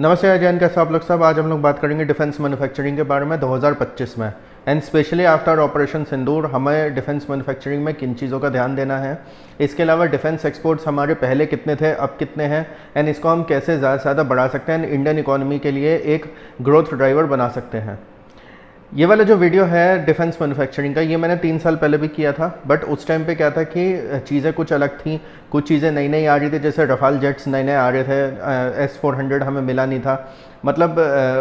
नमस्ते अजयन, कैसे आप लोग सब। आज हम लोग बात करेंगे डिफेंस मैन्युफैक्चरिंग के बारे में 2025 में एंड स्पेशली आफ्टर ऑपरेशन सिंदूर हमें डिफेंस मैन्युफैक्चरिंग में किन चीज़ों का ध्यान देना है। इसके अलावा डिफेंस एक्सपोर्ट्स हमारे पहले कितने थे, अब कितने हैं, एंड इसको हम कैसे ज़्यादा से ज़्यादा बढ़ा सकते हैं, इंडियन इकोनॉमी के लिए एक ग्रोथ ड्राइवर बना सकते हैं। ये वाला जो वीडियो है डिफेंस मैन्युफैक्चरिंग का, ये मैंने 3 साल पहले भी किया था, बट उस टाइम पे क्या था कि चीज़ें कुछ अलग थी, कुछ चीज़ें नई नई आ रही थी। जैसे रफाल जेट्स नए नए आ रहे थे, S-400 हमें मिला नहीं था, मतलब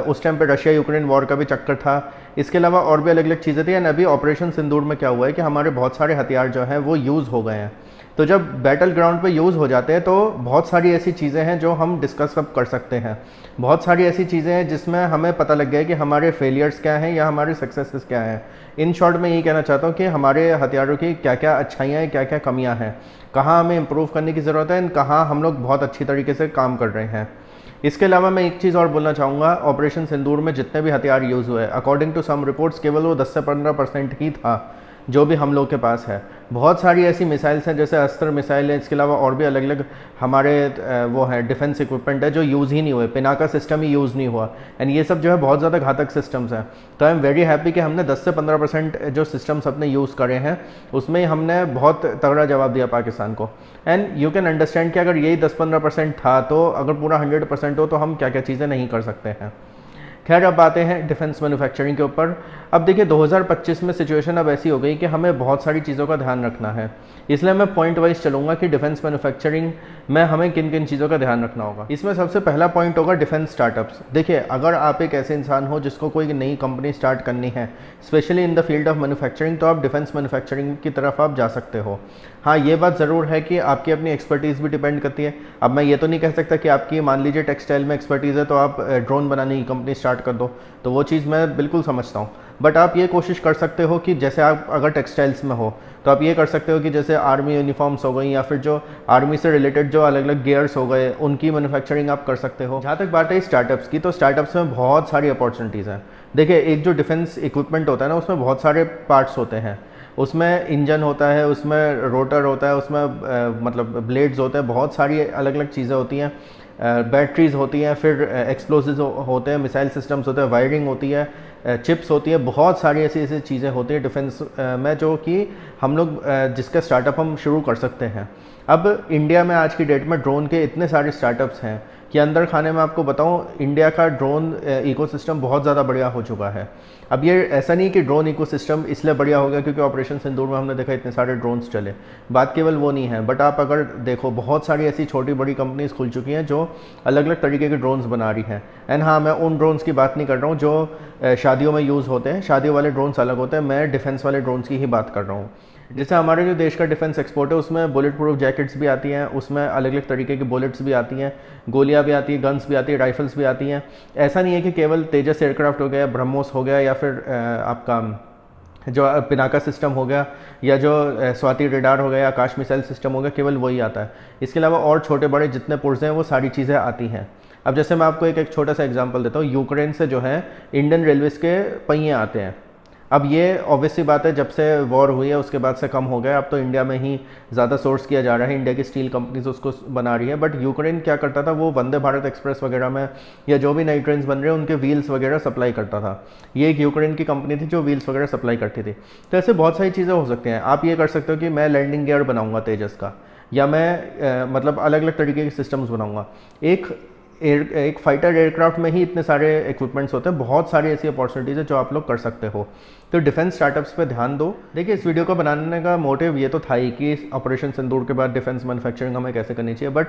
उस टाइम पे रशिया यूक्रेन वॉर का भी चक्कर था। इसके अलावा और भी अलग अलग चीज़ें थी। एंड अभी ऑपरेशन सिंदूर में क्या हुआ है कि हमारे बहुत सारे हथियार जो हैं वो यूज़ हो गए हैं। तो जब बैटल ग्राउंड पे यूज़ हो जाते हैं तो बहुत सारी ऐसी चीज़ें हैं जो हम डिस्कस अब कर सकते हैं। बहुत सारी ऐसी चीज़ें हैं जिसमें हमें पता लग गया है कि हमारे फेलियर्स क्या हैं या हमारे सक्सेसेस क्या हैं। इन शॉर्ट में यही कहना चाहता हूँ कि हमारे हथियारों की क्या क्या अच्छाइयाँ हैं, क्या क्या कमियाँ हैं, कहाँ हमें इम्प्रूव करने की ज़रूरत है, एंड कहाँ हम लोग बहुत अच्छी तरीके से काम कर रहे हैं। इसके अलावा मैं एक चीज़ और बोलना चाहूँगा, ऑपरेशन सिंदूर में जितने भी हथियार यूज़ हुए, अकॉर्डिंग टू सम रिपोर्ट्स केवल वो 10 से 15% ही था जो भी हम लोग के पास है। बहुत सारी ऐसी मिसाइल्स हैं, जैसे अस्त्र मिसाइल है, इसके अलावा और भी अलग अलग हमारे वो है डिफेंस इक्विपमेंट है जो यूज़ ही नहीं हुए। पिनाका सिस्टम ही यूज़ नहीं हुआ, एंड ये सब जो है बहुत ज़्यादा घातक सिस्टम्स हैं। तो आई एम वेरी हैप्पी कि हमने 10 से 15% जो सिस्टम्स अपने यूज़ करे हैं उसमें हमने बहुत तगड़ा जवाब दिया पाकिस्तान को। एंड यू कैन अंडरस्टैंड कि अगर यही 10-15% था तो अगर पूरा 100% हो तो हम क्या क्या चीज़ें नहीं कर सकते हैं। खैर, अब आते हैं डिफेंस मैन्युफैक्चरिंग के ऊपर। अब देखिए 2025 में सिचुएशन अब ऐसी हो गई कि हमें बहुत सारी चीज़ों का ध्यान रखना है, इसलिए मैं पॉइंट वाइज चलूँगा कि डिफेंस मैन्युफैक्चरिंग में हमें किन किन चीज़ों का ध्यान रखना होगा। इसमें सबसे पहला पॉइंट होगा डिफेंस स्टार्टअप्स। देखिए, अगर आप एक ऐसे इंसान हो जिसको कोई नई कंपनी स्टार्ट करनी है, specially in the field of manufacturing, तो आप डिफेंस मैन्युफैक्चरिंग की तरफ आप जा सकते हो। हाँ, ये बात ज़रूर है कि आपकी अपनी एक्सपर्टीज़ भी डिपेंड करती है। अब मैं ये तो नहीं कह सकता कि आपकी मान लीजिए टेक्सटाइल में एक्सपर्टीज़ है तो आप ड्रोन बनाने की कंपनी स्टार्ट कर दो, तो वो चीज़ मैं बिल्कुल समझता हूँ। बट आप ये कोशिश कर सकते हो कि जैसे आप अगर टेक्सटाइल्स में हो तो आप ये कर सकते हो कि जैसे आर्मी यूनिफॉर्म्स हो गई या फिर जो आर्मी से रिलेटेड जो अलग अलग गियर्स हो गए, उनकी मैन्युफैक्चरिंग आप कर सकते हो। जहाँ तक बात है स्टार्टअप्स की, तो स्टार्टअप्स में बहुत सारी अपॉर्चुनिटीज़ हैं। देखिए, एक जो डिफेंस इक्विपमेंट होता है ना, उसमें बहुत सारे पार्ट्स होते हैं। उसमें इंजन होता है, उसमें रोटर होता है, उसमें मतलब ब्लेड्स होते हैं, बहुत सारी अलग अलग चीज़ें होती हैं, बैटरीज होती हैं, फिर एक्सप्लोसिव होते हैं, मिसाइल सिस्टम्स होते हैं, वायरिंग होती है, चिप्स होती है, बहुत सारी ऐसी ऐसी चीज़ें होती हैं डिफेंस में जो कि हम लोग जिसका स्टार्टअप हम शुरू कर सकते हैं। अब इंडिया में आज की डेट में ड्रोन के इतने सारे स्टार्टअप्स हैं कि अंदर खाने में आपको बताऊं, इंडिया का ड्रोन इकोसिस्टम बहुत ज़्यादा बढ़िया हो चुका है। अब ये ऐसा नहीं कि ड्रोन इकोसिस्टम इसलिए बढ़िया हो गया क्योंकि ऑपरेशन सिंदूर में हमने देखा इतने सारे ड्रोन्स चले, बात केवल वो नहीं है। बट आप अगर देखो, बहुत सारी ऐसी छोटी बड़ी कंपनीज खुल चुकी हैं जो अलग अलग तरीके के ड्रोन्स बना रही हैं। एंड हाँ, मैं उन ड्रोन्स की बात नहीं कर रहा हूँ जो शादियों में यूज़ होते हैं, शादियों वाले ड्रोन्स अलग होते हैं, मैं डिफेंस वाले ड्रोन्स की ही बात कर रहा हूँ। जैसे हमारे जो देश का डिफेंस एक्सपोर्ट है उसमें बुलेट प्रूफ जैकेट्स भी आती हैं, उसमें अलग अलग तरीके की बुलेट्स भी आती हैं, गोलियां भी आती हैं, गन्स भी आती हैं, राइफल्स भी आती हैं। ऐसा नहीं है कि केवल तेजस एयरक्राफ्ट हो गया, ब्रह्मोस हो गया, या फिर आपका जो पिनाका सिस्टम हो गया, या जो स्वाति रेडार हो गया, आकाश मिसाइल सिस्टम हो गया, केवल वही आता है। इसके अलावा और छोटे बड़े जितने पुर्जे हैं वो सारी चीज़ें आती हैं। अब जैसे मैं आपको एक छोटा सा एग्जांपल देता हूँ, यूक्रेन से जो है इंडियन रेलवेज़ के पहिए आते हैं। अब ये ऑब्वियसली बात है, जब से वॉर हुई है उसके बाद से कम हो गया, अब तो इंडिया में ही ज़्यादा सोर्स किया जा रहा है, इंडिया की स्टील कंपनीज उसको बना रही है। बट यूक्रेन क्या करता था, वो वंदे भारत एक्सप्रेस वगैरह में या जो भी नई ट्रेन बन रहे हैं उनके व्हील्स वगैरह सप्लाई करता था। ये एक यूक्रेन की कंपनी थी जो व्हील्स वगैरह सप्लाई करती थी। तो ऐसे बहुत सारी चीज़ें हो सकती हैं। आप ये कर सकते हो कि मैं लैंडिंग गियर बनाऊँगा तेजस का, या मैं मतलब अलग अलग तरीके के सिस्टम्स बनाऊँगा। एक फाइटर एयरक्राफ्ट में ही इतने सारे इक्विपमेंट्स होते हैं, बहुत सारी ऐसी अपॉर्चुनिटीज़ है जो आप लोग कर सकते हो। तो डिफेंस स्टार्टअप्स पे ध्यान दो। देखिए, इस वीडियो को बनाने का मोटिव ये तो था ही कि ऑपरेशन सिंदूर के बाद डिफेंस मैन्युफैक्चरिंग हमें कैसे करनी चाहिए। बट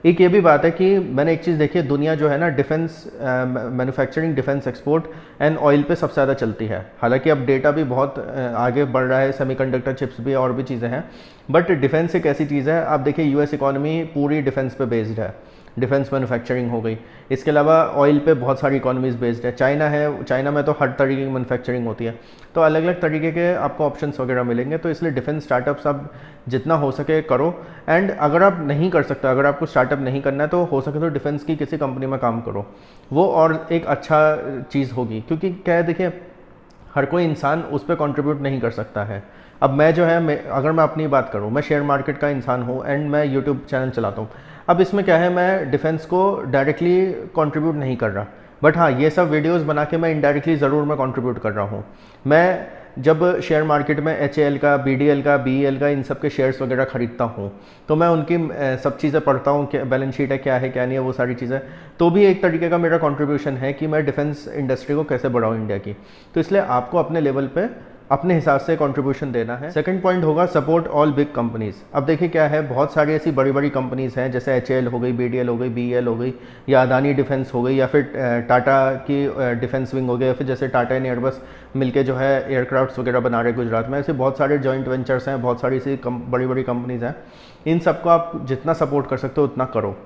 एक ये भी बात है कि मैंने एक चीज़ देखी है, दुनिया जो है ना defence manufacturing, defence export and oil पे सबसे ज़्यादा चलती है। हालांकि अब डेटा भी बहुत आगे बढ़ रहा है, सेमीकंडक्टर चिप्स भी और भी चीज़ें हैं, बट डिफेंस एक ऐसी चीज़ है। आप देखिए, यूएस इकोनॉमी पूरी डिफेंस पे बेस्ड है, डिफेंस मैन्युफैक्चरिंग हो गई। इसके अलावा ऑयल पे बहुत सारी इकोनॉमीज बेस्ड है। चाइना है, चाइना में तो हर तरीके की मैन्युफैक्चरिंग होती है। तो अलग अलग तरीके के आपको ऑप्शंस वगैरह मिलेंगे। तो इसलिए डिफेंस स्टार्टअप्स आप जितना हो सके करो। एंड अगर आप नहीं कर सकते, अगर आपको स्टार्टअप नहीं करना है, तो हो सके तो डिफेंस की किसी कंपनी में काम करो, वो और एक अच्छा चीज़ होगी। क्योंकि क्या है, देखिए, हर कोई इंसान उस पर कॉन्ट्रीब्यूट नहीं कर सकता है। अब मैं जो है, अगर मैं अपनी बात करूँ, मैं शेयर मार्केट का इंसान हूँ एंड मैं यूट्यूब चैनल चलाता हूँ। अब इसमें क्या है, मैं डिफेंस को डायरेक्टली कंट्रीब्यूट नहीं कर रहा, बट हाँ ये सब वीडियोस बना के मैं इनडायरेक्टली ज़रूर मैं कंट्रीब्यूट कर रहा हूँ। मैं जब शेयर मार्केट में HAL का, BDL का, BEL का, इन सब के शेयर्स वगैरह खरीदता हूँ तो मैं उनकी सब चीज़ें पढ़ता हूँ, क्या बैलेंस शीट है, क्या है क्या नहीं है, वो सारी चीज़ें, तो भी एक तरीके का मेरा कंट्रीब्यूशन है कि मैं डिफेंस इंडस्ट्री को कैसे बढ़ाऊँ इंडिया की। तो इसलिए आपको अपने लेवल पे अपने हिसाब से कंट्रीब्यूशन देना है। सेकंड पॉइंट होगा सपोर्ट ऑल बिग कंपनीज। अब देखिए क्या है, बहुत सारी ऐसी बड़ी बड़ी कंपनीज हैं, जैसे HAL हो गई, BDL हो गई, BEL हो गई, या अदानी डिफेंस हो गई, या फिर टाटा की डिफेंस विंग हो गई, या फिर जैसे टाटा एंड एयरबस मिलके जो है एयरक्राफ्ट्स वगैरह बना रहे हैं गुजरात में। ऐसे बहुत सारे जॉइंट वेंचर्स हैं, बहुत सारी ऐसी बड़ी बड़ी कंपनीज हैं। इन सबको आप जितना सपोर्ट कर सकते हो उतना करो,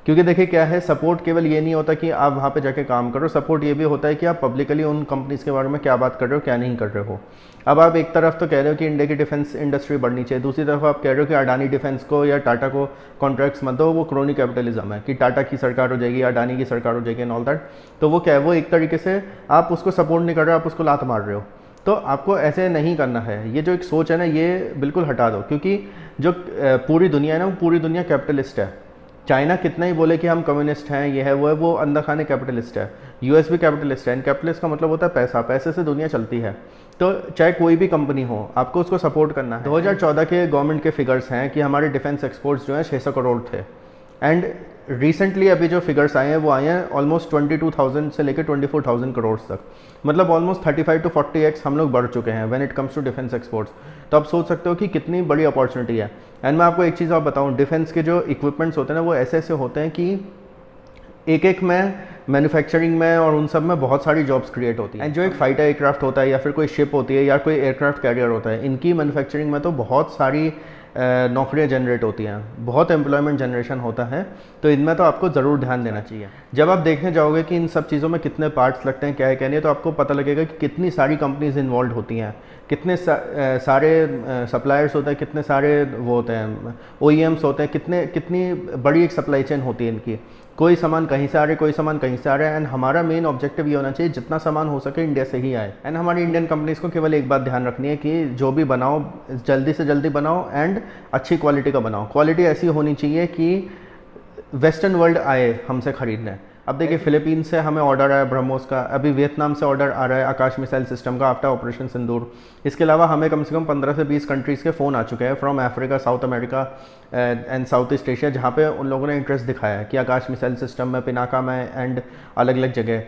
क्योंकि देखिए क्या है, सपोर्ट केवल ये नहीं होता कि आप वहाँ पे जाके काम करो, सपोर्ट ये भी होता है कि आप पब्लिकली उन कंपनीज़ के बारे में क्या बात कर रहे हो, क्या नहीं कर रहे हो। अब आप एक तरफ तो कह रहे हो कि इंडिया की डिफेंस इंडस्ट्री बढ़नी चाहिए, दूसरी तरफ आप कह रहे हो कि अडानी डिफेंस को या टाटा को कॉन्ट्रैक्ट्स मत दो, वो क्रोनी कैपिटलिज्म है कि टाटा की सरकार हो जाएगी, अडानी की सरकार हो जाएगी एंड ऑल दैट। तो वो क्या है, वो एक तरीके से आप उसको सपोर्ट नहीं कर रहे हो, आप उसको लात मार रहे हो। तो आपको ऐसे नहीं करना है। ये जो एक सोच है ना, ये बिल्कुल हटा दो, क्योंकि जो पूरी दुनिया है ना, वो पूरी दुनिया कैपिटलिस्ट है। चाइना कितना ही बोले कि हम कम्युनिस्ट हैं, ये है वो है, वो अंदर खाने कैपिटलिस्ट है। US भी कैपिटलिस्ट है, एंड कैपिटलिस्ट का मतलब होता है पैसा, पैसे से दुनिया चलती है। तो चाहे कोई भी कंपनी हो, आपको उसको सपोर्ट करना है। 2014 के गवर्नमेंट के फिगर्स हैं कि हमारे डिफेंस एक्सपोर्ट्स जो हैं 600 करोड़ थे, एंड रिसेंटली अभी जो फिगर्स आए हैं वो आए हैं ऑलमोस्ट 22,000 से लेकर 24,000 करोड़ तक, मतलब ऑलमोस्ट 35 to 40x हम लोग बढ़ चुके हैं when it comes to defence exports. तो आप सोच सकते हो कि कितनी बड़ी अपॉर्चुनिटी है। एंड मैं आपको एक चीज़ और बताऊं, डिफेंस के जो इक्विपमेंट्स होते हैं ना, वो ऐसे ऐसे होते हैं कि एक में मैन्युफैक्चरिंग में और उन सब में बहुत सारी जॉब्स क्रिएट होती हैं। एंड जो एक फाइटर एयरक्राफ्ट होता है, या फिर कोई शिप होती है, या कोई एयरक्राफ्ट कैरियर होता है, इनकी मैन्युफैक्चरिंग में तो बहुत सारी नौकरियां जनरेट होती हैं, बहुत एम्प्लॉयमेंट जनरेशन होता है। तो इनमें तो आपको ज़रूर ध्यान देना चाहिए। जब आप देखने जाओगे कि इन सब चीज़ों में कितने पार्ट्स लगते हैं, क्या है क्या नहीं है, तो आपको पता लगेगा कि कितनी सारी कंपनीज इन्वॉल्व होती हैं, कितने सारे सप्लायर्स होते हैं, कितने सारे वो होते हैं OEMs होते हैं, कितनी बड़ी एक सप्लाई चेन होती है इनकी। कोई सामान कहीं से आ रहा है, कोई सामान कहीं से आ रहा है। एंड हमारा मेन ऑब्जेक्टिव ये होना चाहिए जितना सामान हो सके इंडिया से ही आए। एंड हमारी इंडियन कंपनीज़ को केवल एक बात ध्यान रखनी है कि जो भी बनाओ जल्दी से जल्दी बनाओ, एंड अच्छी क्वालिटी का बनाओ। क्वालिटी ऐसी होनी चाहिए कि वेस्टर्न वर्ल्ड आए हमसे खरीदने। अब देखिए फिलीपींस से हमें ऑर्डर आया ब्रह्मोस का, अभी वियतनाम से ऑर्डर आ रहा है आकाश मिसाइल सिस्टम का आफ्टर ऑपरेशन सिंदूर। इसके अलावा हमें कम से कम 15 से 20 कंट्रीज़ के फ़ोन आ चुके हैं from Africa, south America and south east Asia, जहाँ पे उन लोगों ने इंटरेस्ट दिखाया है कि आकाश मिसाइल सिस्टम में, पिनाका में एंड अलग अलग जगह,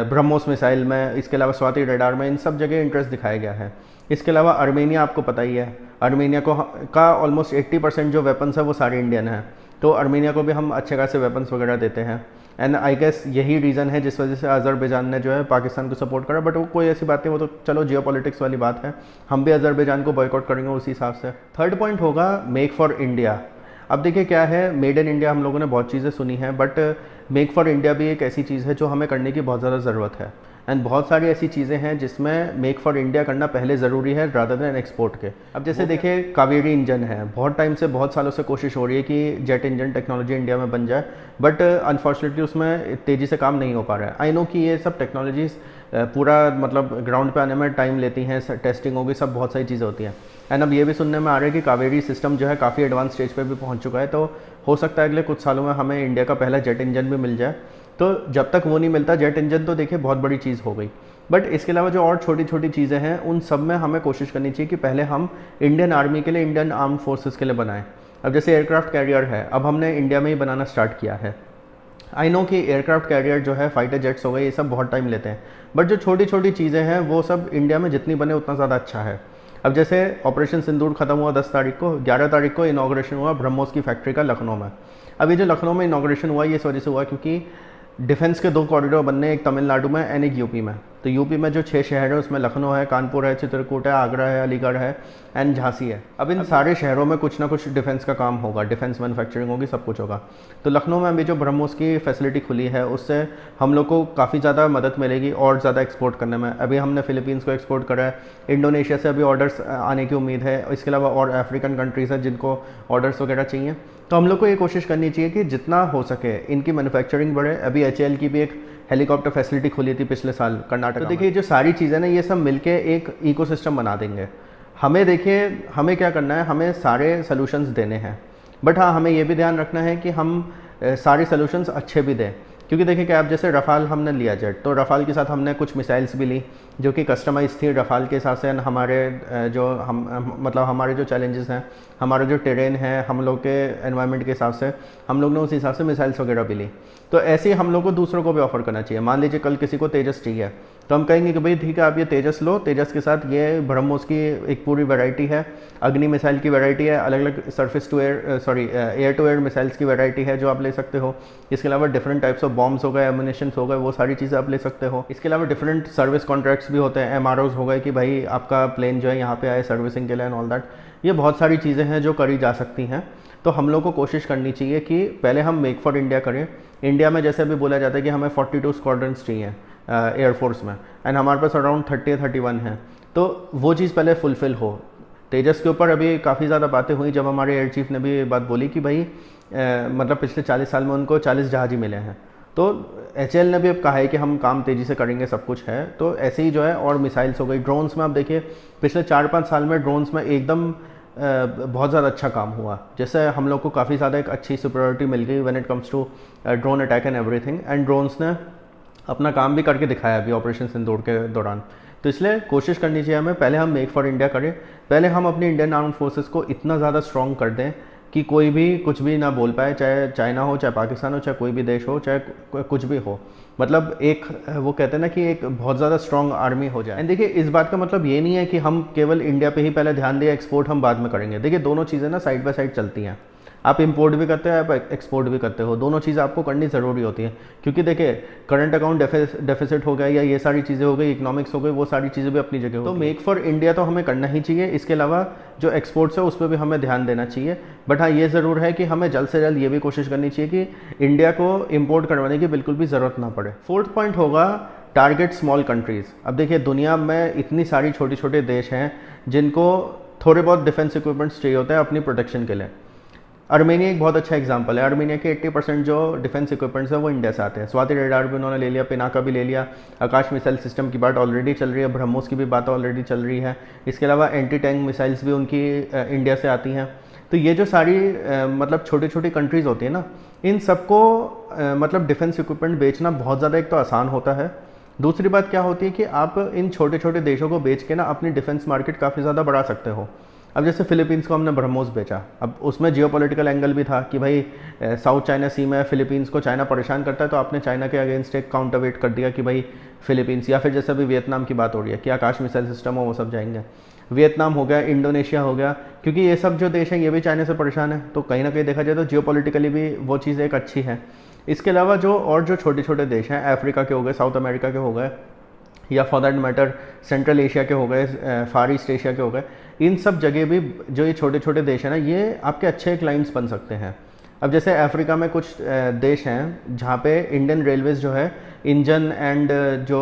ब्रह्मोस मिसाइल में, इसके अलावा स्वाति रडार में, इन सब जगह इंटरेस्ट दिखाया गया है। इसके अलावा अर्मेनिया, आपको पता ही है, अर्मेनिया का ऑलमोस्ट 80% जो वेपन्स है वो सारे इंडियन हैं। तो अर्मेनिया को भी हम अच्छे खासे वेपन्स वगैरह देते हैं। एंड आई गेस यही रीज़न है जिस वजह से अजरबैजान ने जो है पाकिस्तान को सपोर्ट करा, बट वो कोई ऐसी बात नहीं, वो तो चलो जियोपॉलिटिक्स वाली बात है। हम भी अजरबैजान को बॉयकॉट करेंगे उसी हिसाब से। थर्ड पॉइंट होगा मेक फॉर इंडिया। अब देखिए क्या है, मेड इन इंडिया हम लोगों ने बहुत चीज़ें सुनी हैं, बट मेक फॉर इंडिया भी एक ऐसी चीज़ है जो हमें करने की बहुत ज़्यादा ज़रूरत है। एंड बहुत सारी ऐसी चीज़ें हैं जिसमें मेक फॉर इंडिया करना पहले ज़रूरी है रादर देन एक्सपोर्ट के। अब जैसे देखिए कावेरी इंजन है, बहुत टाइम से, बहुत सालों से कोशिश हो रही है कि जेट इंजन टेक्नोलॉजी इंडिया में बन जाए, बट अनफॉर्चुनेटली उसमें तेज़ी से काम नहीं हो पा रहा है। आई नो कि ये सब टेक्नोलॉजीज़ पूरा मतलब ग्राउंड पे आने में टाइम लेती हैं, टेस्टिंग होगी, सब बहुत सारी चीज़ें होती हैं। एंड अब ये भी सुनने में आ रहा है कि कावेरी सिस्टम जो है काफ़ी एडवांस स्टेज पे भी पहुंच चुका है, तो हो सकता है अगले कुछ सालों में हमें इंडिया का पहला जेट इंजन भी मिल जाए। तो जब तक वो नहीं मिलता, जेट इंजन तो देखिए बहुत बड़ी चीज़ हो गई, बट इसके अलावा जो और छोटी छोटी चीज़ें हैं उन सब में हमें कोशिश करनी चाहिए कि पहले हम इंडियन आर्मी के लिए, इंडियन आर्म्ड फोर्सेस के लिए बनाएं। अब जैसे एयरक्राफ्ट कैरियर है, अब हमने इंडिया में ही बनाना स्टार्ट किया है। आई नो कि एयरक्राफ्ट कैरियर जो है, फाइटर जेट्स हो गए, ये सब बहुत टाइम लेते हैं, बट जो छोटी छोटी चीज़ें हैं वो सब इंडिया में जितनी बने उतना ज़्यादा अच्छा है। अब जैसे ऑपरेशन सिंदूर खत्म हुआ 10 तारीख को, 11 तारीख को इनॉग्रेशन हुआ ब्रह्मोस की फैक्ट्री का लखनऊ में। अब ये जो लखनऊ में इनॉग्रेशन हुआ, ये इस वजह से हुआ क्योंकि डिफेंस के 2 कॉरिडोर बनने, एक तमिलनाडु में एंड एक यूपी में। तो यूपी में जो 6 शहर है उसमें लखनऊ है, कानपुर है, चित्रकूट है, आगरा है, अलीगढ़ है एंड झांसी है। अब इन सारे शहरों में कुछ ना कुछ डिफेंस का काम होगा, डिफेंस मैन्युफैक्चरिंग होगी, सब कुछ होगा। तो लखनऊ में अभी जो ब्रह्मोस की फैसिलिटी खुली है, उससे हम लोग को काफ़ी ज़्यादा मदद मिलेगी और ज़्यादा एक्सपोर्ट करने में। अभी हमने फिलीपींस को एक्सपोर्ट करा है, इंडोनेशिया से अभी ऑर्डर्स आने की उम्मीद है, इसके अलावा और अफ्रीकन कंट्रीज़ हैं जिनको ऑर्डर्स वगैरह चाहिए। तो हम लोग को ये कोशिश करनी चाहिए कि जितना हो सके इनकी मैन्युफैक्चरिंग बढ़े। अभी HAL की भी एक हेलीकॉप्टर फैसिलिटी खुली थी पिछले साल कर्नाटक। तो देखिए जो सारी चीज़ें ना, ये सब मिलके एक इकोसिस्टम बना देंगे। हमें देखिए, हमें क्या करना है, हमें सारे सॉल्यूशंस देने हैं। बट हाँ, हमें ये भी ध्यान रखना है कि हम सारे सोल्यूशंस अच्छे भी दें, क्योंकि देखिए कि आप जैसे रफ़ाल हमने लिया जेट, तो रफ़ाल के साथ हमने कुछ मिसाइल्स भी ली जो कि कस्टमाइज़ थी रफ़ाल के हिसाब से। हमारे जो मतलब हमारे जो चैलेंजेस हैं, हमारा जो टेरेन है, हम लोग के एनवायरनमेंट के हिसाब से हम लोग ने उस हिसाब से मिसाइल्स वगैरह भी ली। तो ऐसे ही हम लोग को दूसरों को भी ऑफर करना चाहिए। मान लीजिए कल किसी को तेजस चाहिए, तो हम कहेंगे कि भाई ठीक है, आप ये तेजस लो, तेजस के साथ ये ब्रह्मोस की एक पूरी वैरायटी है, अग्नि मिसाइल की वैरायटी है, अलग अलग surface to air air to air missiles की वैरायटी है जो आप ले सकते हो। इसके अलावा डिफरेंट टाइप्स ऑफ बॉम्ब्स हो गए, एमुनेशंस हो गए, वो सारी चीज़ें आप ले सकते हो। इसके अलावा डिफरेंट सर्विस कॉन्ट्रैक्ट्स भी होते हैं, MROs हो गए कि भाई आपका प्लेन जो है यहाँ पे आए सर्विसिंग के लिए एंड ऑल दैट। ये बहुत सारी चीज़ें हैं जो करी जा सकती हैं। तो हम लोग को कोशिश करनी चाहिए कि पहले हम मेक फॉर इंडिया करें। इंडिया में जैसे अभी बोला जाता है कि हमें 42 स्क्वाड्रंस चाहिए एयरफोर्स में, एंड हमारे पास अराउंड 30 या 31 हैं, तो वो चीज़ पहले फुलफ़िल हो। तेजस के ऊपर अभी काफ़ी ज़्यादा बातें हुई जब हमारे एयर चीफ ने भी ये बात बोली कि भाई मतलब पिछले 40 साल में उनको 40 जहाज ही मिले हैं। तो HAL ने भी अब कहा है कि हम काम तेज़ी से करेंगे, सब कुछ है। तो ऐसे ही जो है, और मिसाइल्स हो गई, ड्रोन्स में आप देखिए पिछले 4-5 साल में ड्रोन्स में एकदम बहुत ज़्यादा अच्छा काम हुआ। जैसे हम लोग को काफ़ी ज़्यादा एक अच्छी सुपरियॉरिटी मिल गई when it comes to drone attack and everything, and drones ने अपना काम भी करके दिखाया अभी ऑपरेशन सिंदूर के दौरान। तो इसलिए कोशिश करनी चाहिए हमें, पहले हम मेक फॉर इंडिया करें, पहले हम अपनी इंडियन आर्म्ड फोर्सेस को इतना ज़्यादा स्ट्रॉन्ग कर दें कि कोई भी कुछ भी ना बोल पाए, चाहे चाइना हो, चाहे पाकिस्तान हो, चाहे कोई भी देश हो, चाहे कुछ भी हो। मतलब एक वो कहते हैं ना कि एक बहुत ज़्यादा स्ट्रॉन्ग आर्मी हो जाए। एंड देखिए, इस बात का मतलब ये नहीं है कि हम केवल इंडिया पे ही पहले ध्यान दें, एक्सपोर्ट हम बाद में करेंगे। देखिए, दोनों चीज़ें ना साइड बाय साइड चलती हैं। आप इंपोर्ट भी करते हो, आप एक्सपोर्ट भी करते हो, दोनों चीज़ें आपको करनी ज़रूरी होती है। क्योंकि देखिए, करंट अकाउंट डेफिसिट हो गया या ये सारी चीज़ें हो गई, इकोनॉमिक्स हो गई, वो सारी चीज़ें भी अपनी जगह हो। तो मेक फॉर इंडिया तो हमें करना ही चाहिए। इसके अलावा जो एक्सपोर्ट्स है उस पर भी हमें ध्यान देना चाहिए। बट हाँ, ये ज़रूर है कि हमें जल्द से जल्द ये भी कोशिश करनी चाहिए कि इंडिया को इम्पोर्ट करवाने की बिल्कुल भी ज़रूरत ना पड़े। फोर्थ पॉइंट होगा टारगेट स्मॉल कंट्रीज़। अब देखिए, दुनिया में इतनी सारी छोटे छोटे देश हैं जिनको थोड़े बहुत डिफेंस इक्विपमेंट्स चाहिए होते हैं अपनी प्रोटेक्शन के लिए। आर्मेनिया एक बहुत अच्छा एग्जांपल है। आर्मेनिया के 80% जो डिफेंस इक्विपमेंट्स है वो इंडिया से आते हैं। स्वाति रेडार भी उन्होंने ले लिया, पिनाका भी ले लिया, आकाश मिसाइल सिस्टम की बात ऑलरेडी चल रही है, ब्रह्मोस की भी बात ऑलरेडी चल रही है। इसके अलावा एंटी टैंक मिसाइल्स भी उनकी इंडिया से आती हैं। तो ये जो सारी मतलब छोटी छोटी कंट्रीज़ होती है ना, इन सबको मतलब डिफेंस इक्विपमेंट बेचना बहुत ज़्यादा एक तो आसान होता है। दूसरी बात क्या होती है कि आप इन छोटे छोटे देशों को बेच के ना अपनी डिफेंस मार्केट काफ़ी ज़्यादा बढ़ा सकते हो। अब जैसे फिलीपींस को हमने ब्रह्मोस बेचा, अब उसमें जियोपॉलिटिकल एंगल भी था कि भाई साउथ चाइना सी में फिलीपींस को चाइना परेशान करता है, तो आपने चाइना के अगेंस्ट एक काउंटरवेट कर दिया कि भाई फिलीपींस, या फिर जैसे अभी वियतनाम की बात हो रही है कि आकाश मिसाइल सिस्टम हो वो सब जाएंगे। वियतनाम हो गया, इंडोनेशिया हो गया, क्योंकि ये सब जो देश हैं ये भी चाइना से परेशान है। तो कहीं ना कहीं देखा जाए तो जियोपॉलिटिकली भी वो चीज़ एक अच्छी है। इसके अलावा जो छोटे छोटे देश हैं, अफ्रीका के हो गए, साउथ अमेरिका के हो गए, या for that matter central Asia के हो गए, फार ईस्ट एशिया के हो गए, इन सब जगह भी जो ये छोटे छोटे देश हैं ना, ये आपके अच्छे क्लाइंट्स बन सकते हैं। अब जैसे अफ्रीका में कुछ देश हैं जहाँ पे इंडियन रेलवेज़ जो है इंजन एंड जो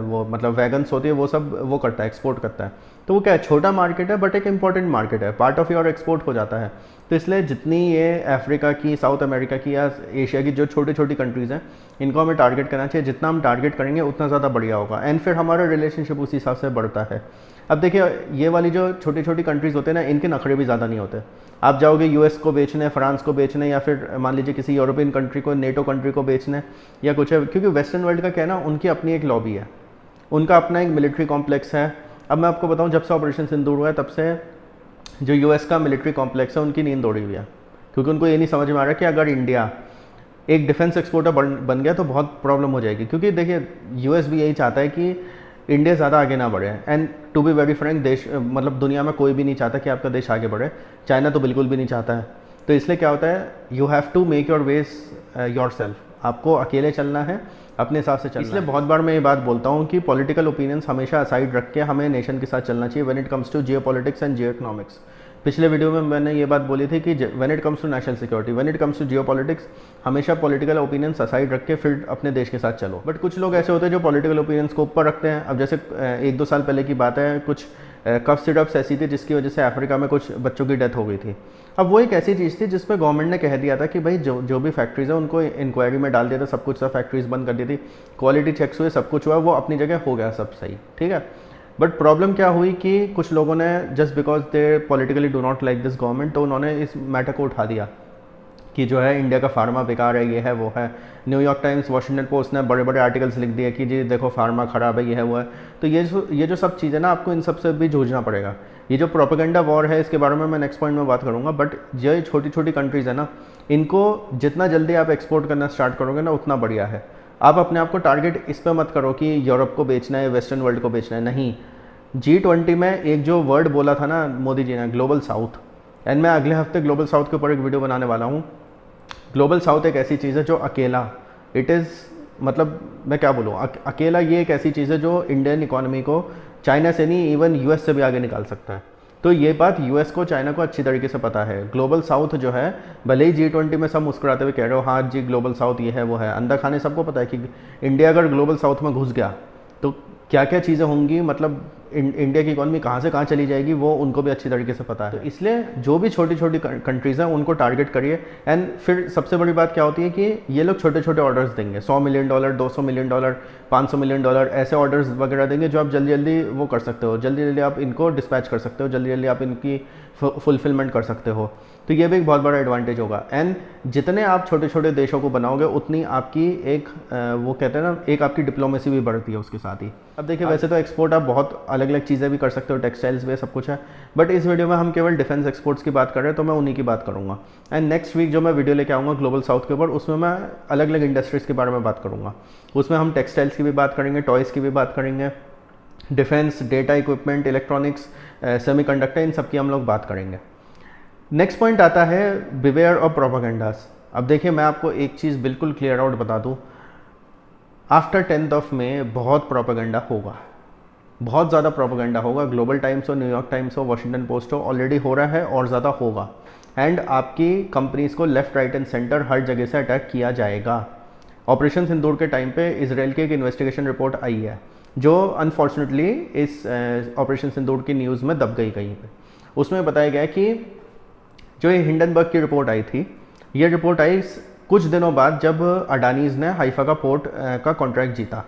वो मतलब वैगन्स होती है वो सब वो करता है, एक्सपोर्ट करता है। तो वो क्या है, छोटा मार्केट है बट एक इंपॉर्टेंट मार्केट है, पार्ट ऑफ योर एक्सपोर्ट हो जाता है। तो इसलिए जितनी ये अफ्रीका की, साउथ अमेरिका की या एशिया की जो छोटी छोटी कंट्रीज़ हैं, इनको हमें टारगेट करना चाहिए। जितना हम टारगेट करेंगे उतना ज़्यादा बढ़िया होगा, एंड फिर हमारा रिलेशनशिप उसी हिसाब से बढ़ता है। अब देखिए, ये वाली जो छोटी छोटी कंट्रीज़ होते हैं ना, इनके नखरे भी ज़्यादा नहीं होते। आप जाओगे यूएस को बेचने, फ्रांस को बेचने, या फिर मान लीजिए किसी यूरोपियन कंट्री को, नेटो कंट्री को बेचने या कुछ है, क्योंकि वेस्टर्न वर्ल्ड का क्या है ना, उनकी अपनी एक लॉबी है, उनका अपना एक मिलिट्री कॉम्प्लेक्स है। अब मैं आपको बताऊं, जब से ऑपरेशन सिंदूर हुआ है तब से जो यूएस का मिलिट्री कॉम्प्लेक्स है उनकी नींद उड़ी हुई है, क्योंकि उनको ये नहीं समझ में आ रहा कि अगर इंडिया एक डिफेंस एक्सपोर्टर बन गया तो बहुत प्रॉब्लम हो जाएगी। क्योंकि देखिए, यूएस भी यही चाहता है कि इंडिया ज़्यादा आगे ना बढ़े, and to be very frank, देश मतलब दुनिया में कोई भी नहीं चाहता कि आपका देश आगे बढ़े। चाइना तो बिल्कुल भी नहीं चाहता है। तो इसलिए क्या होता है, you have to make your ways your self, आपको अकेले चलना है, अपने हिसाब से चलना। इसलिए बहुत बार मैं ये बात बोलता हूँ कि पॉलिटिकल ओपिनियंस हमेशा साइड रख के हमें नेशन के साथ चलना चाहिए when it comes to geopolitics and geoeconomics. पिछले वीडियो में मैंने ये बात बोली थी कि when it comes to national security, when it comes to geopolitics, हमेशा पॉलिटिकल ओपिनियंस असाइड रख के फिर अपने देश के साथ चलो। बट कुछ लोग ऐसे होते हैं जो पॉलिटिकल ओपिनियंस को ऊपर रखते हैं। अब जैसे 1-2 साल पहले की बात है, कुछ कफ सिरप्स ऐसी थी जिसकी वजह से अफ्रीका में कुछ बच्चों की डेथ हो गई थी। अब वो एक ऐसी चीज़ थी जिसपे गवर्नमेंट ने कह दिया था कि भाई जो भी फैक्ट्रीज़ है उनको इंक्वायरी में डाल दिया था, सब कुछ, सब फैक्ट्रीज बंद कर दी थी, क्वालिटी चेक्स हुए, सब कुछ हुआ, वो अपनी जगह हो गया सब सही, ठीक है। बट प्रॉब्लम क्या हुई कि कुछ लोगों ने just because they politically do not like this government, तो उन्होंने इस मैटर को उठा दिया कि जो है इंडिया का फार्मा बेकार है, ये है वो है। न्यूयॉर्क टाइम्स, वॉशिंगटन पोस्ट ने बड़े बड़े आर्टिकल्स लिख दिए कि जी देखो फार्मा ख़राब है, ये है वो है। तो ये जो सब चीज़ें ना, आपको इन सब से भी जूझना पड़ेगा। ये जो प्रोपेगेंडा वॉर है, इसके बारे में मैं नेक्स्ट पॉइंट में बात करूँगा। बट ये छोटी छोटी कंट्रीज़ है ना, इनको जितना जल्दी आप एक्सपोर्ट करना स्टार्ट करोगे ना, उतना बढ़िया है। आप अपने आप को टारगेट इस पर मत करो कि यूरोप को बेचना है, वेस्टर्न वर्ल्ड को बेचना है, नहीं। G20 में एक जो वर्ड बोला था ना मोदी जी ने, ग्लोबल साउथ, एंड मैं अगले हफ्ते ग्लोबल साउथ के ऊपर एक वीडियो बनाने वाला हूँ। ग्लोबल साउथ एक ऐसी चीज़ है जो अकेला, इट इज़, मतलब मैं क्या बोलूँ, अकेला ये एक ऐसी चीज़ है जो इंडियन इकोनॉमी को चाइना से नहीं, इवन यूएस से भी आगे निकाल सकता है। तो ये बात यूएस को, चाइना को अच्छी तरीके से पता है। ग्लोबल साउथ जो है, भले ही G20 में सब मुस्कुराते हुए कह रहे हो हाँ जी ग्लोबल साउथ ये है वो है, अंदर खाने सबको पता है कि इंडिया अगर ग्लोबल साउथ में घुस गया तो क्या क्या चीज़ें होंगी, मतलब इंडिया की इकॉनमी कहाँ से कहाँ चली जाएगी, वो उनको भी अच्छी तरीके से पता है। तो इसलिए जो भी छोटी छोटी कंट्रीज़ हैं उनको टारगेट करिए। एंड फिर सबसे बड़ी बात क्या होती है कि ये लोग छोटे छोटे ऑर्डर्स देंगे, $100 मिलियन, $200 मिलियन, $500 मिलियन, ऐसे ऑर्डर्स वगैरह देंगे जो आप जल्दी जल्दी वो कर सकते हो, जल्दी जल्दी आप इनको डिस्पैच कर सकते हो, जल्दी जल्दी आप इनकी फुलफिलमेंट कर सकते हो। तो ये भी एक बहुत बड़ा एडवांटेज होगा। एंड जितने आप छोटे छोटे देशों को बनाओगे, उतनी आपकी एक वो कहते हैं ना, एक आपकी डिप्लोमेसी भी बढ़ती है उसके साथ ही। अब देखिए, वैसे तो एक्सपोर्ट आप बहुत अलग अलग चीज़ें भी कर सकते हो, टेक्सटाइल्स भी सब कुछ है, बट इस वीडियो में हम केवल डिफेंस एक्सपोर्ट्स की बात कर रहे हैं, तो मैं उन्हीं की बात करूँगा। एंड नेक्स्ट वीक जो मैं वीडियो लेके आऊँगा ग्लोबल साउथ के ऊपर, उसमें मैं अलग अलग इंडस्ट्रीज़ के बारे में बात करूँगा। उसमें हम टेक्सटाइल्स की भी बात करेंगे, टॉयज़ की भी बात करेंगे, defence, data equipment, electronics, semiconductor, इन सब की हम लोग बात करेंगे। नेक्स्ट पॉइंट आता है बिवेयर ऑफ प्रोपेगेंडास। अब देखिए, मैं आपको एक चीज़ बिल्कुल क्लियर आउट बता दूँ, आफ्टर 10 मई बहुत प्रोपेगेंडा होगा, बहुत ज़्यादा प्रोपेगेंडा होगा। ग्लोबल टाइम्स हो, न्यूयॉर्क टाइम्स हो, वॉशिंगटन पोस्ट हो, ऑलरेडी हो रहा है और ज़्यादा होगा। एंड आपकी कंपनीज़ को लेफ्ट, राइट एंड सेंटर हर जगह से अटैक किया जाएगा। ऑपरेशन सिंदूर के टाइम पे इसराइल की एक इन्वेस्टिगेशन रिपोर्ट आई है, जो अनफॉर्चुनेटली इस ऑपरेशन सिंदूर की न्यूज़ में दब गई कहीं पे। उसमें बताया गया कि जो ये हिंडनबर्ग की रिपोर्ट आई थी, ये रिपोर्ट आई कुछ दिनों बाद जब अडानीज़ ने हाइफा का पोर्ट का कॉन्ट्रैक्ट जीता।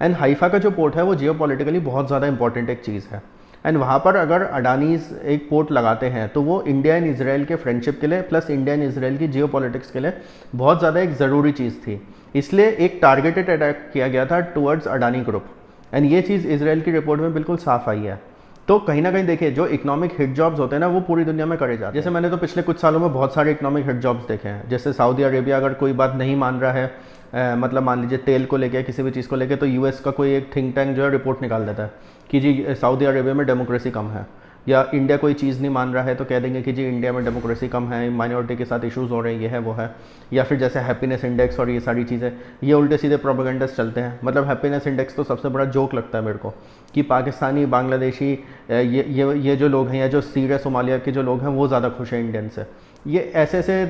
एंड हाइफा का जो पोर्ट है वो जियोपॉलिटिकली बहुत ज़्यादा इंपॉर्टेंट एक चीज़ है। एंड वहाँ पर अगर अडानीज़ एक पोर्ट लगाते हैं तो वो इंडिया एंड इसराइल के फ्रेंडशिप के लिए, प्लस इंडिया एंड इसराइल की जियोपॉलिटिक्स के लिए बहुत ज़्यादा एक ज़रूरी चीज़ थी। इसलिए एक टारगेटेड अटैक किया गया था टुवर्ड्स अडानी ग्रुप। एंड ये चीज़ इसराइल की रिपोर्ट में बिल्कुल साफ आई है। तो कहीं ना कहीं देखिए, जो इकोनॉमिक हिट जॉब्स होते हैं ना, वो पूरी दुनिया में करे जाते हैं। जैसे मैंने तो पिछले कुछ सालों में बहुत सारे इकोनॉमिक हिट जॉब्स देखे हैं। जैसे सऊदी अरेबिया अगर कोई बात नहीं मान रहा है, मतलब मान लीजिए तेल को लेके, किसी भी चीज़ को लेके, तो यूएस का कोई एक थिंक टैंक जो है रिपोर्ट निकाल देता है कि जी सऊदी अरेबिया में डेमोक्रेसी कम है। या इंडिया कोई चीज़ नहीं मान रहा है तो कह देंगे कि जी इंडिया में डेमोक्रेसी कम है, माइनॉरिटी के साथ इश्यूज़ हो रहे हैं, ये है वो है। या फिर जैसे हैप्पीनेस इंडेक्स और ये सारी चीज़ें, ये उल्टे सीधे प्रोपेगेंडास चलते हैं। मतलब हैप्पीनेस इंडेक्स तो सबसे बड़ा जोक लगता है मेरे को, कि पाकिस्तानी, बांग्लादेशी, ये जो लोग हैं, या जो सीरिया, सोमालिया के जो लोग हैं, वो ज़्यादा खुश हैं इंडियन से। ये ऐसे ऐसे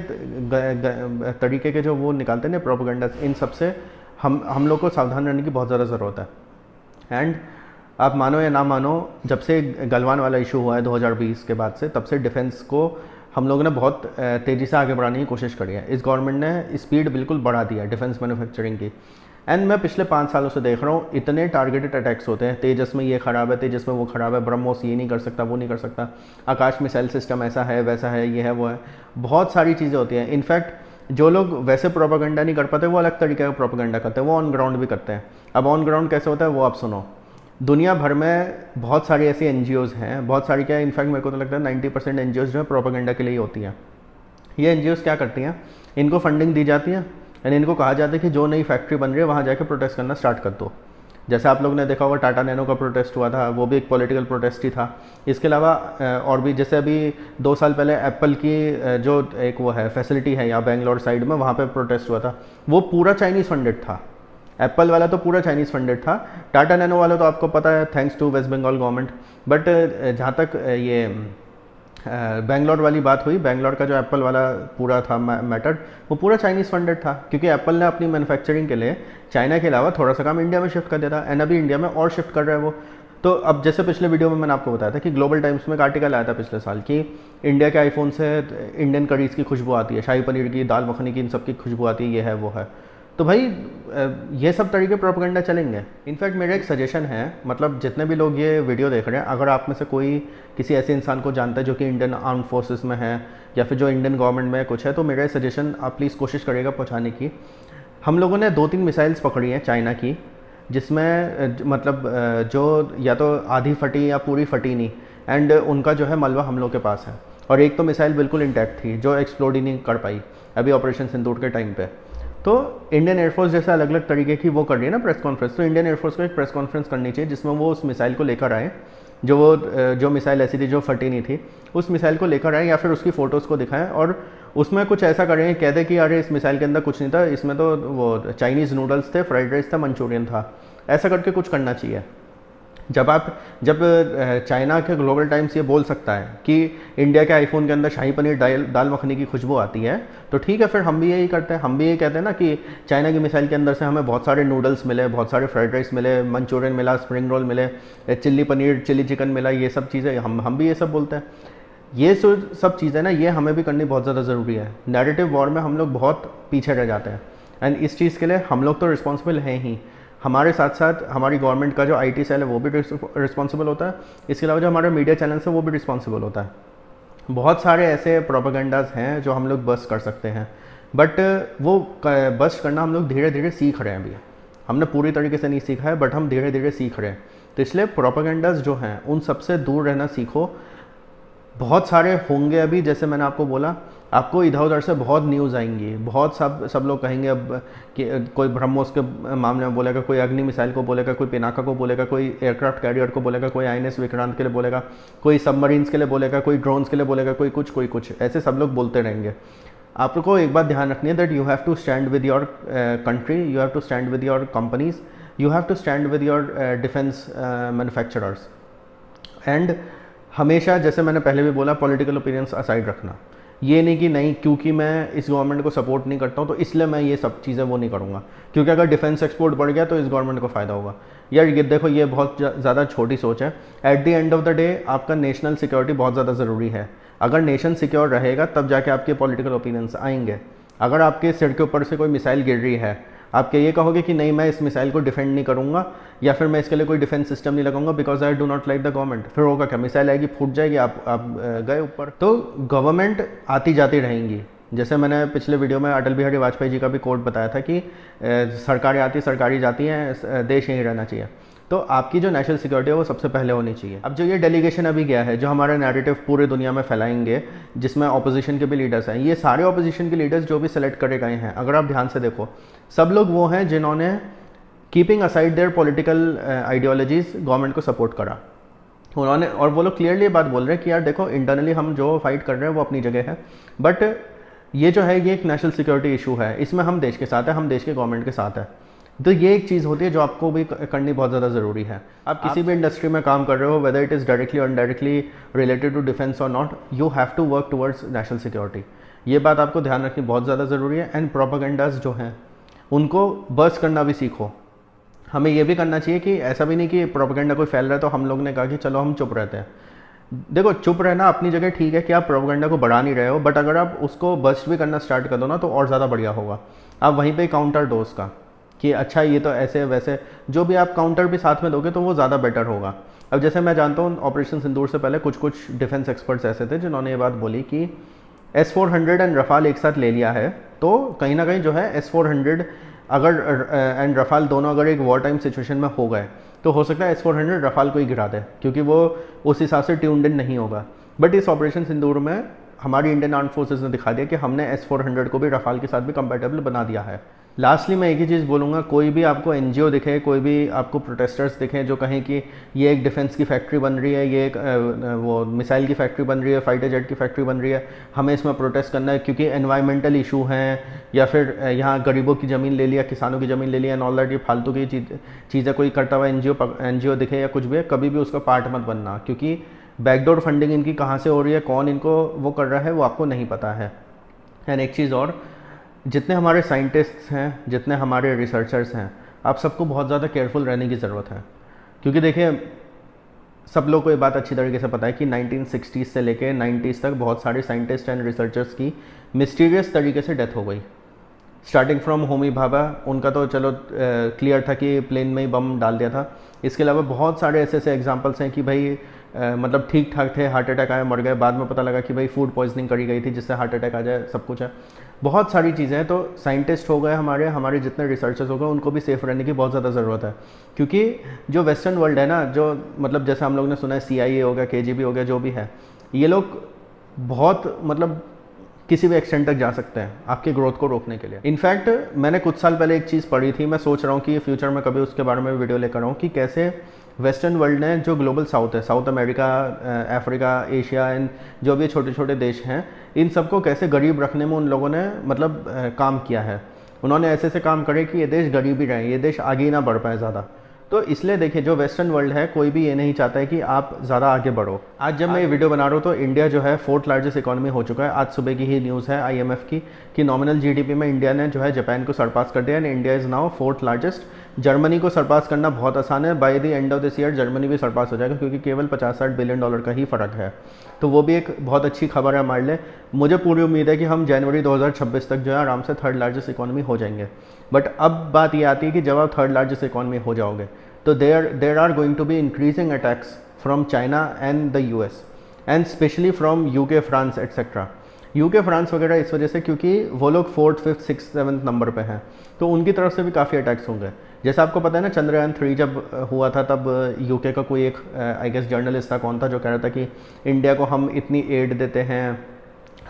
तरीके के जो वो निकालते हैं ना प्रोपेगेंडास, इन सब से हम लोग को सावधान रहने की बहुत ज़्यादा ज़रूरत है। एंड आप मानो या ना मानो, जब से गलवान वाला इशू हुआ है 2020 के बाद से, तब से डिफेंस को हम लोगों ने बहुत तेज़ी से आगे बढ़ाने की कोशिश करी है। इस गवर्नमेंट ने स्पीड बिल्कुल बढ़ा दिया है डिफेंस मैन्युफैक्चरिंग की। एंड मैं पिछले 5 सालों से देख रहा हूँ, इतने टारगेटेड अटैक्स होते हैं। तेजस में ये ख़राब है, तेजस में वो ख़राब है, ब्रह्मोस ये नहीं कर सकता, वो नहीं कर सकता, आकाश मिसाइल सिस्टम ऐसा है, वैसा है, ये है, वो है, बहुत सारी चीज़ें होती हैं। इनफैक्ट जो लोग वैसे प्रोपेगेंडा नहीं कर पाते, वो अलग तरीके का प्रोपेगेंडा करते हैं, वो ऑन ग्राउंड भी करते हैं। अब ऑन ग्राउंड कैसे होता है वो आप सुनो। दुनिया भर में बहुत सारी ऐसी एनजीओज़ हैं, बहुत सारी, क्या इनफैक्ट मेरे को तो लगता है 90% एनजीओज़ जो है प्रोपेगेंडा के लिए ही होती हैं। ये एनजीओज़ क्या करती हैं, इनको फंडिंग दी जाती है, यानी इनको कहा जाता है कि जो नई फैक्ट्री बन रही है वहाँ जाके प्रोटेस्ट करना स्टार्ट कर दो। जैसे आप लोग ने देखा होगा टाटा नैनो का प्रोटेस्ट हुआ था, वो भी एक पॉलिटिकल प्रोटेस्ट ही था। इसके अलावा और भी, जैसे अभी 2 साल पहले एप्पल की जो एक वो है फैसिलिटी है यहाँ बेंगलोर साइड में, वहाँ पर प्रोटेस्ट हुआ था, वो पूरा चाइनीज़ फंडेड था। एप्पल वाला तो पूरा चाइनीज़ फंडेड था, टाटा नैनो वाला तो आपको पता है thanks to West Bengal government. But जहाँ तक ये बेंगलोर वाली बात हुई, बेंगलोर का जो एप्पल वाला पूरा था मैटर, वो पूरा चाइनीज़ फंडेड था, क्योंकि एप्पल ने अपनी मैन्युफैक्चरिंग के लिए चाइना के अलावा थोड़ा सा काम इंडिया में शिफ्ट कर दिया था। एंड अभी इंडिया में और शिफ्ट कर रहा है वो। तो अब जैसे पिछले वीडियो में मैंने आपको बताया था कि ग्लोबल टाइम्स में एक आर्टिकल आया था पिछले साल कि इंडिया के आईफोन से इंडियन करीज़ की खुशबू आती है, शाही पनीर की, दाल मखनी की, इन सब की खुशबू आती है, ये है वो है। तो भाई ये सब तरीके प्रोपेगेंडा चलेंगे। इनफैक्ट मेरा एक सजेशन है, मतलब जितने भी लोग ये वीडियो देख रहे हैं, अगर आप में से कोई किसी ऐसे इंसान को जानता है जो कि इंडियन आर्म फोर्सेस में है या फिर जो इंडियन गवर्नमेंट में कुछ है, तो मेरा सजेशन आप प्लीज़ कोशिश करिएगा पहुँचाने की। हम लोगों ने 2-3 मिसाइल्स पकड़ी हैं चाइना की, जिसमें मतलब जो या तो आधी फटी या पूरी फटी नहीं, एंड उनका जो है मलबा हम लोग के पास है। और एक तो मिसाइल बिल्कुल इंटैक्ट थी जो एक्सप्लोड ही नहीं कर पाई अभी ऑपरेशन सिंदूर के टाइम पे। तो इंडियन एयरफोर्स जैसे अलग अलग तरीके की वो कर रही है ना प्रेस कॉन्फ्रेंस, तो इंडियन एयरफोर्स को एक प्रेस कॉन्फ्रेंस करनी चाहिए जिसमें वो उस मिसाइल को लेकर आए, जो मिसाइल ऐसी थी जो फटी नहीं थी, उस मिसाइल को लेकर आए या फिर उसकी फ़ोटोज़ को दिखाएं और उसमें कुछ ऐसा करें, कह दे कि अरे इस मिसाइल के अंदर कुछ नहीं था, इसमें तो वो चाइनीज़ नूडल्स थे, फ्राइड राइस था, मंचूरियन था। ऐसा करके कुछ करना चाहिए। जब चाइना के ग्लोबल टाइम्स ये बोल सकता है कि इंडिया के आईफोन के अंदर शाही पनीर दाल मखनी की खुशबू आती है, तो ठीक है, फिर हम भी यही करते हैं। हम भी यही कहते हैं ना कि चाइना की मिसाइल के अंदर से हमें बहुत सारे नूडल्स मिले, बहुत सारे फ्राइड राइस मिले, मंचूरियन मिला, स्प्रिंग रोल मिले, चिल्ली पनीर, चिल्ली चिकन मिला, ये सब चीज़ें हम भी ये सब बोलते हैं। ये सब चीज़ें ना, ये हमें भी करनी बहुत ज़्यादा ज़रूरी है। नैरेटिव वॉर में हम लोग बहुत पीछे रह जाते हैं, एंड इस चीज़ के लिए हम लोग तो रिस्पॉन्सिबल हैं ही, हमारे साथ साथ हमारी गवर्नमेंट का जो आईटी सेल है वो भी रिस्पॉन्सिबल होता है। इसके अलावा जो हमारा मीडिया चैनल्स है वो भी रिस्पॉन्सिबल होता है। बहुत सारे ऐसे प्रोपेगेंडाज हैं जो हम लोग बस्ट कर सकते हैं, बट वो बस्ट करना हम लोग धीरे धीरे सीख रहे हैं। अभी हमने पूरी तरीके से नहीं सीखा है, बट हम धीरे धीरे सीख रहे हैं। तो इसलिए प्रोपेगेंडाज जो हैं उन सबसे दूर रहना सीखो। बहुत सारे होंगे अभी, जैसे मैंने आपको बोला, आपको इधर उधर से बहुत न्यूज़ आएंगी, बहुत सब लोग कहेंगे अब कि कोई ब्रह्मोस के मामले में बोलेगा, कोई अग्नि मिसाइल को बोलेगा, कोई पिनाका को बोलेगा, कोई एयरक्राफ्ट कैरियर को बोलेगा, कोई आईएनएस विक्रांत के लिए बोलेगा, कोई सबमरीन्स के लिए बोलेगा, कोई ड्रोन्स के लिए बोलेगा, कोई कुछ ऐसे सब लोग बोलते रहेंगे। आपको एक बात ध्यान रखनी है that you have to stand with your country, you have to stand with your companies, you have to stand with your defence manufacturers, and हमेशा, जैसे मैंने पहले भी बोला, पॉलिटिकल ओपिनियंस असाइड रखना। ये नहीं कि नहीं क्योंकि मैं इस गवर्नमेंट को सपोर्ट नहीं करता हूँ तो इसलिए मैं ये सब चीज़ें वो नहीं करूँगा, क्योंकि अगर डिफेंस एक्सपोर्ट बढ़ गया तो इस गवर्नमेंट को फ़ायदा होगा। यार ये देखो, ये बहुत ज़्यादा छोटी सोच है। At the end of the day आपका नेशनल सिक्योरिटी बहुत ज़्यादा ज़रूरी है। अगर नेशन सिक्योर रहेगा तब जाके आपके पॉलिटिकल ओपिनियंस आएंगे। अगर आपके सिर के ऊपर से कोई मिसाइल गिर रही है, आप ये कहोगे कि नहीं मैं इस मिसाइल को डिफेंड नहीं करूँगा या फिर मैं इसके लिए कोई डिफेंस सिस्टम नहीं लगाऊंगा because I do not like the government, फिर होगा क्या? मिसाइल आएगी, फूट जाएगी, आप गए ऊपर। तो गवर्नमेंट आती जाती रहेंगी। जैसे मैंने पिछले वीडियो में अटल बिहारी वाजपेयी जी का भी कोट बताया था कि सरकारें आती सरकारी जाती हैं, देश यहीं रहना चाहिए। तो आपकी जो नेशनल सिक्योरिटी है वो सबसे पहले होनी चाहिए। अब जो ये डेलीगेशन अभी गया है, जो हमारा नैरेटिव पूरे दुनिया में फैलाएंगे, जिसमें ऑपोजिशन के भी लीडर्स हैं, ये सारे ऑपोजिशन के लीडर्स जो भी सिलेक्ट करे गए हैं, अगर आप ध्यान से देखो, सब लोग वो हैं जिन्होंने keeping aside there political ideologies government को सपोर्ट करा उन्होंने। और वो लोग क्लियरली ये बात बोल रहे हैं कि यार देखो, इंटरनली हम जो फाइट कर रहे हैं वो अपनी जगह है, बट ये जो है ये एक नेशनल सिक्योरिटी इशू है, इसमें हम देश के साथ है, हम देश के गवर्नमेंट के साथ है। तो ये एक चीज़ होती है जो आपको भी करनी बहुत ज़्यादा ज़रूरी है। आप किसी भी इंडस्ट्री में काम कर रहे हो, वेदर इट इज़ डायरेक्टली और इनडायरेक्टली रिलेटेड टू डिफेंस और not, you have to work towards national security. ये बात आपको ध्यान रखनी बहुत ज़्यादा ज़रूरी है। एंड प्रोपेगेंडास जो हैं उनको बर्स्ट करना भी सीखो। हमें ये भी करना चाहिए कि ऐसा भी नहीं कि प्रोपेगेंडा कोई फैल रहा है तो हम लोग ने कहा कि चलो हम चुप रहते हैं। देखो, चुप रहना अपनी जगह ठीक है कि आप प्रोपेगेंडा को बढ़ा नहीं रहे हो, बट अगर आप उसको बर्स्ट भी करना स्टार्ट कर दो ना तो और ज़्यादा बढ़िया होगा। आप वहीं पे काउंटर डोज का कि अच्छा ये तो ऐसे वैसे, जो भी आप काउंटर भी साथ में दोगे तो वो ज़्यादा बेटर होगा। अब जैसे मैं जानता हूँ ऑपरेशन सिंदूर से पहले कुछ डिफेंस एक्सपर्ट्स ऐसे थे जिन्होंने ये बात बोली कि S-400 एंड रफाल एक साथ ले लिया है तो कहीं ना कहीं जो है S-400 अगर एंड रफाल दोनों अगर एक वॉर टाइम सिचुएशन में हो गए तो हो सकता है S-400 रफाल को ही गिरा दे, क्योंकि वो उस हिसाब से ट्यून्ड इन नहीं होगा। बट इस ऑपरेशन सिंदूर में हमारी इंडियन आर्म फोर्सेस ने दिखा दिया कि हमने S-400 को भी रफाल के साथ भी कंपैटिबल बना दिया है। लास्टली मैं एक ही चीज़ बोलूँगा, कोई भी आपको एनजीओ दिखे, कोई भी आपको प्रोटेस्टर्स दिखें जो कहें कि ये एक डिफेंस की फैक्ट्री बन रही है, ये एक वो मिसाइल की फैक्ट्री बन रही है, फाइटर जेट की फैक्ट्री बन रही है, हमें इसमें प्रोटेस्ट करना है क्योंकि एनवायरमेंटल इशू हैं, या फिर यहाँ गरीबों की ज़मीन ले लिया, किसानों की ज़मीन ले लिया, एंड ऑल दैट, ये फालतू की चीज़ें कोई करता हुआ एनजीओ दिखे या कुछ भी है, कभी भी उसका पार्ट मत बनना, क्योंकि बैकडोर फंडिंग इनकी कहाँ से हो रही है, कौन इनको वो कर रहा है, वो आपको नहीं पता है। एंड एक चीज़ और, जितने हमारे साइंटिस्ट्स हैं, जितने हमारे रिसर्चर्स हैं, आप सबको बहुत ज़्यादा केयरफुल रहने की ज़रूरत है। क्योंकि देखिए, सब लोग को ये बात अच्छी तरीके से पता है कि 1960s से लेके 90s तक बहुत सारे साइंटिस्ट एंड रिसर्चर्स की मिस्टीरियस तरीके से डेथ हो गई। स्टार्टिंग फ्रॉम होमी भाभा, उनका तो चलो क्लियर था कि प्लेन में ही बम डाल दिया था। इसके अलावा बहुत सारे ऐसे ऐसे एग्जांपल्स हैं कि भाई मतलब ठीक ठाक थे, हार्ट अटैक आया, मर गए, बाद में पता लगा कि भाई फूड पॉइजनिंग करी गई थी जिससे हार्ट अटैक आ जाए, सब कुछ है, बहुत सारी चीज़ें हैं। तो साइंटिस्ट हो गए हमारे जितने रिसर्चर्स हो गए, उनको भी सेफ रहने की बहुत ज़्यादा ज़रूरत है, क्योंकि जो वेस्टर्न वर्ल्ड है ना, जो मतलब जैसे हम लोग ने सुना है CIA हो गया, KGB हो गया, जो भी है, ये लोग बहुत मतलब किसी भी एक्सटेंट तक जा सकते हैं आपकी ग्रोथ को रोकने के लिए। इनफैक्ट मैंने कुछ साल पहले एक चीज़ पढ़ी थी, मैं सोच रहा हूँ कि फ्यूचर में कभी उसके बारे में वीडियो लेकर आऊँ, कि कैसे वेस्टर्न वर्ल्ड ने जो ग्लोबल साउथ है, south America, Africa, Asia and जो भी छोटे छोटे देश हैं, इन सबको कैसे गरीब रखने में उन लोगों ने मतलब काम किया है। उन्होंने ऐसे ऐसे काम करे कि ये देश गरीब ही रहे, ये देश आगे ही ना बढ़ पाए ज़्यादा। तो इसलिए देखिए, जो वेस्टर्न वर्ल्ड है, कोई भी ये नहीं चाहता है कि आप ज़्यादा आगे बढ़ो। आज जब मैं ये वीडियो बना रहा हूँ तो इंडिया जो है 4th लार्जेस्ट इकोनॉमी हो चुका है। आज सुबह की ही न्यूज़ है IMF की कि नॉमिनल GDP में इंडिया ने जो है जापान को सरपास कर दिया and India is now 4th largest. Germany को सरपास करना बहुत आसान है, by the end of this year Germany भी सरपास हो जाएगा, क्योंकि केवल 50-60 बिलियन डॉलर का ही फ़र्क है। तो वो भी एक बहुत अच्छी खबर है हमारे लिए। मुझे पूरी उम्मीद है कि हम जनवरी 2026 तक जो है आराम से 3rd लार्जेस्ट इकोनॉमी हो जाएंगे। बट अब बात ये आती है कि जब आप 3rd लार्जेस्ट इकोनॉमी हो जाओगे तो there are going to be increasing attacks from China and the US and specially from UK, France etcetera. UK, France वगैरह इस वजह से क्योंकि वो लोग 4th, 5th, 6th, 7th number पे हैं, तो उनकी तरफ से भी काफ़ी अटैक्स होंगे। जैसा आपको पता है ना, चंद्रयान 3 जब हुआ था तब UK का कोई एक आई गेस जर्नलिस्ट था, कौन था, जो कह रहा था कि इंडिया को हम इतनी एड देते हैं,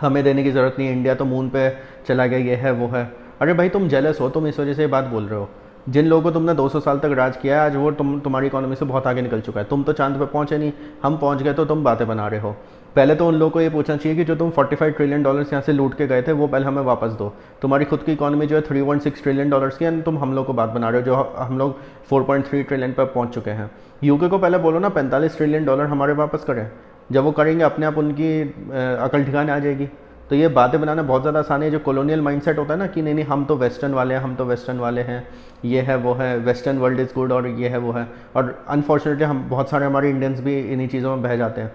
हमें देने की ज़रूरत नहीं है, इंडिया तो मून पे चला गया, ये है वो है। अरे भाई, तुम जेलस हो, तुम इस वजह से ये बात बोल रहे हो। जिन लोगों को तुमने 200 साल तक राज किया है, आज वो तुम्हारी इकोनॉमी से बहुत आगे निकल चुका है। तुम तो चांद पे पहुंचे नहीं, हम पहुंच गए, तो तुम बातें बना रहे हो। पहले तो उन लोगों को ये पूछना चाहिए कि जो तुम 45 ट्रिलियन डॉलर्स यहाँ से लूट के गए थे, वो पहले हमें वापस दो। तुम्हारी खुद की इकोनॉमी जो है 3.6 ट्रिलियन डॉलर्स की है, तुम हम लोग को बात बना रहे हो, जो हम लोग 4.3 ट्रिलियन पर पहुँच चुके हैं। UK को पहले बोलो ना 45 ट्रिलियन डॉलर हमारे वापस करें। जब वो करेंगे, अपने आप उनकी अकल ठिकाने आ जाएगी। तो ये बातें बनाना बहुत ज़्यादा आसान है। जो कॉलोनियल माइंडसेट होता है ना कि नहीं नहीं, हम तो वेस्टर्न वाले हैं, हम तो वेस्टर्न वाले हैं, ये है वो है, वेस्टर्न वर्ल्ड इज़ गुड और ये है वो है, और अनफॉर्चुनेटली हम बहुत सारे हमारे इंडियंस भी इन्हीं चीज़ों में बह जाते हैं।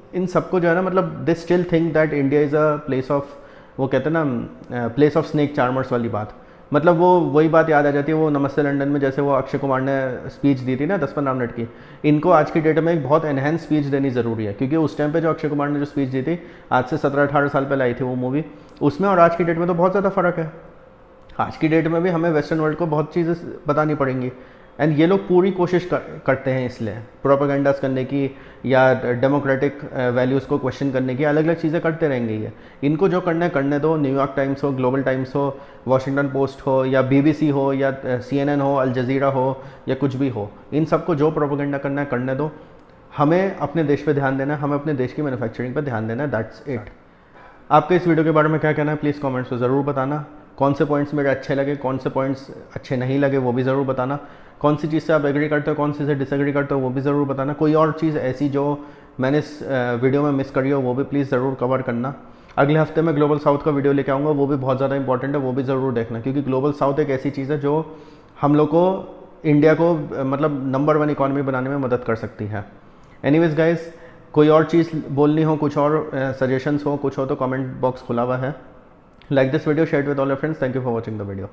इन सबको जो है ना, मतलब they still think that India is a place of, वो कहते हैं ना, प्लेस ऑफ स्नेक चार्मर्स वाली बात। मतलब वो वही बात याद आ जाती है, वो नमस्ते लंदन में जैसे वो अक्षय कुमार ने स्पीच दी थी ना 10-15 मिनट की। इनको आज की डेट में एक बहुत एनहेंस स्पीच देनी ज़रूरी है, क्योंकि उस टाइम पे जो अक्षय कुमार ने जो स्पीच दी थी, आज से 17-18 साल पहले आई थी वो मूवी, उसमें और आज की डेट में तो बहुत ज़्यादा फ़र्क है। आज की डेट में भी हमें वेस्टर्न वर्ल्ड को बहुत चीज़ें बतानी पड़ेंगी, एंड ये लोग पूरी कोशिश करते हैं इसलिए प्रोपेगेंडास करने की या डेमोक्रेटिक वैल्यूज़ को क्वेश्चन करने की, अलग अलग चीज़ें करते रहेंगे। ये इनको जो करना है करने दो। न्यूयॉर्क टाइम्स हो, ग्लोबल टाइम्स हो, वॉशिंगटन पोस्ट हो, या BBC हो, या CNN हो, अल जज़ीरा हो, या कुछ भी हो, इन सबको जो प्रोपेगेंडा करना है करने दो। हमें अपने देश पे ध्यान देना है, हमें अपने देश की मैन्युफैक्चरिंग पे ध्यान देना है, दैट्स इट। आपके इस वीडियो के बारे में क्या कहना है, प्लीज़ कमेंट्स में ज़रूर बताना। कौन से पॉइंट्स मेरे अच्छे लगे, कौन से पॉइंट्स अच्छे नहीं लगे, वो भी ज़रूर बताना। कौन सी चीज़ से आप एग्री करते हो, कौन सी से डिसएग्री करते हो, वो भी ज़रूर बताना। कोई और चीज़ ऐसी जो मैंने इस वीडियो में मिस करी हो, वो भी प्लीज़ ज़रूर कवर करना। अगले हफ्ते में ग्लोबल साउथ का वीडियो लेके आऊँगा, वो भी बहुत ज़्यादा इंपॉर्टेंट है, वो भी ज़रूर देखना, क्योंकि ग्लोबल साउथ एक ऐसी चीज़ है जो हम लोग को, इंडिया को मतलब नंबर 1 इकॉनमी बनाने में मदद कर सकती है। एनीवेज गाइज, कोई और चीज़ बोलनी हो, कुछ और सजेशंस हो, कुछ हो, तो कमेंट बॉक्स खुला हुआ है। Like this video, share with all your friends. Thank you for watching the video.